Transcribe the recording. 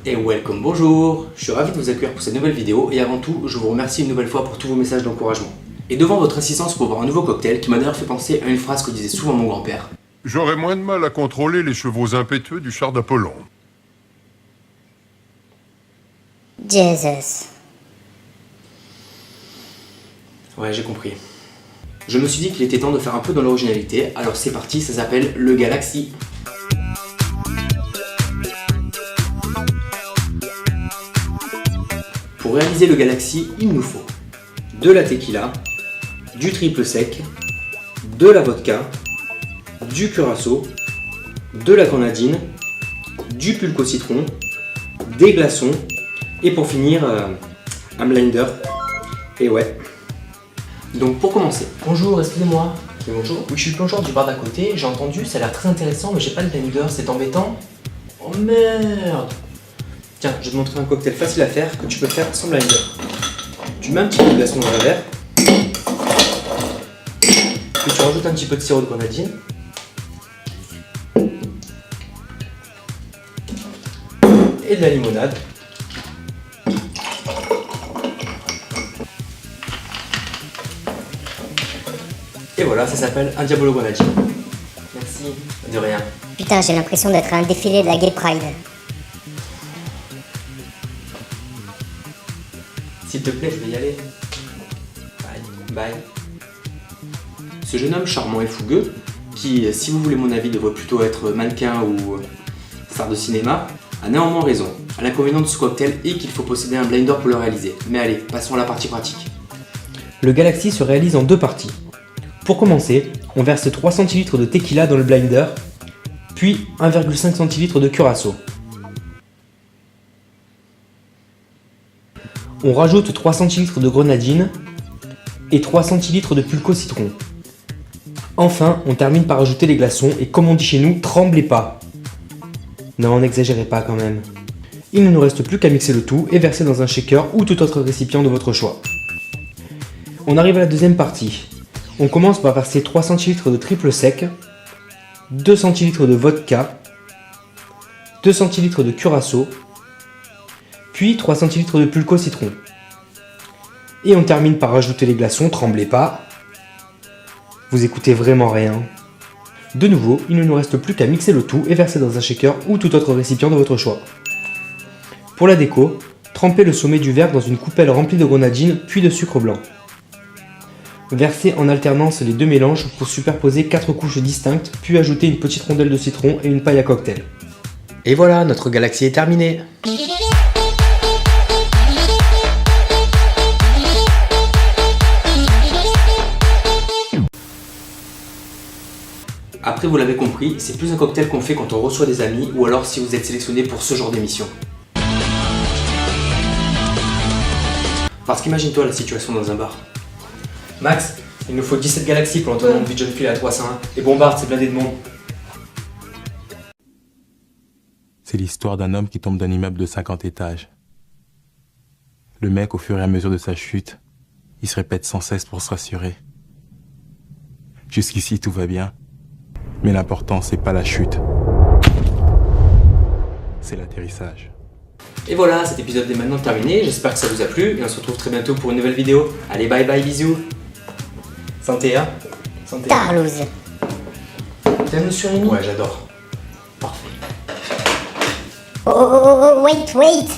Et welcome, bonjour. Je suis ravi de vous accueillir pour cette nouvelle vidéo et avant tout, je vous remercie une nouvelle fois pour tous vos messages d'encouragement. Et devant votre assistance pour voir un nouveau cocktail qui m'a d'ailleurs fait penser à une phrase que disait souvent mon grand-père. J'aurais moins de mal à contrôler les chevaux impétueux du char d'Apollon. Jesus. Ouais, j'ai compris. Je me suis dit qu'il était temps de faire un peu dans l'originalité, alors c'est parti, ça s'appelle le Galaxy. Pour réaliser le Galaxy, il nous faut de la tequila, du triple sec, de la vodka, du curaçao, de la grenadine, du pulque au citron, des glaçons et pour finir, un blender. Et ouais. Donc pour commencer. Bonjour, excusez-moi. Bonjour. Oui, je suis le plongeur du bar d'à côté, j'ai entendu, ça a l'air très intéressant, mais j'ai pas de blender, c'est embêtant. Oh merde. Tiens, je vais te montrer un cocktail facile à faire que tu peux faire sans blender. Tu mets un petit peu de glaçon dans un verre, puis tu rajoutes un petit peu de sirop de grenadine. Et de la limonade. Et voilà, ça s'appelle un Diabolo Grenadine. Merci. De rien. Putain, j'ai l'impression d'être à un défilé de la Gay Pride. S'il te plaît, je vais y aller. Bye. Bye. Ce jeune homme charmant et fougueux, qui, si vous voulez mon avis, devrait plutôt être mannequin ou star de cinéma, a néanmoins raison. L'inconvénient de ce cocktail est qu'il faut posséder un blender pour le réaliser. Mais allez, passons à la partie pratique. Le Galaxy se réalise en deux parties. Pour commencer, on verse 3 cl de tequila dans le blender, puis 1,5 cl de curaçao. On rajoute 3 cl de grenadine et 3 cl de pulque au citron. Enfin, on termine par ajouter les glaçons et comme on dit chez nous, tremblez pas. Non, n'exagérez pas quand même. Il ne nous reste plus qu'à mixer le tout et verser dans un shaker ou tout autre récipient de votre choix. On arrive à la deuxième partie. On commence par verser 3 cl de triple sec, 2 cl de vodka, 2 cl de curaçao, puis 3 cl de pulque au citron. Et on termine par rajouter les glaçons, tremblez pas. Vous écoutez vraiment rien. De nouveau, il ne nous reste plus qu'à mixer le tout et verser dans un shaker ou tout autre récipient de votre choix. Pour la déco, trempez le sommet du verre dans une coupelle remplie de grenadine puis de sucre blanc. Versez en alternance les deux mélanges pour superposer 4 couches distinctes, puis ajouter une petite rondelle de citron et une paille à cocktail. Et voilà, notre Galaxy est terminé. Après, vous l'avez compris, c'est plus un cocktail qu'on fait quand on reçoit des amis ou alors si vous êtes sélectionné pour ce genre d'émission. Parce qu'imagine-toi la situation dans un bar. Max, il nous faut 17 Galaxy pour l'entraînement de vie de jeune fille à 301 et bombarde, c'est blindé de monde. C'est l'histoire d'un homme qui tombe d'un immeuble de 50 étages. Le mec, au fur et à mesure de sa chute, il se répète sans cesse pour se rassurer. Jusqu'ici, tout va bien. Mais l'important, c'est pas la chute. C'est l'atterrissage. Et voilà, cet épisode est maintenant terminé, j'espère que ça vous a plu et on se retrouve très bientôt pour une nouvelle vidéo. Allez, bye bye, bisous. Santé, hein. Santé. Tarlouse. T'aimes le surimi? Ouais, j'adore. Parfait. Oh, wait.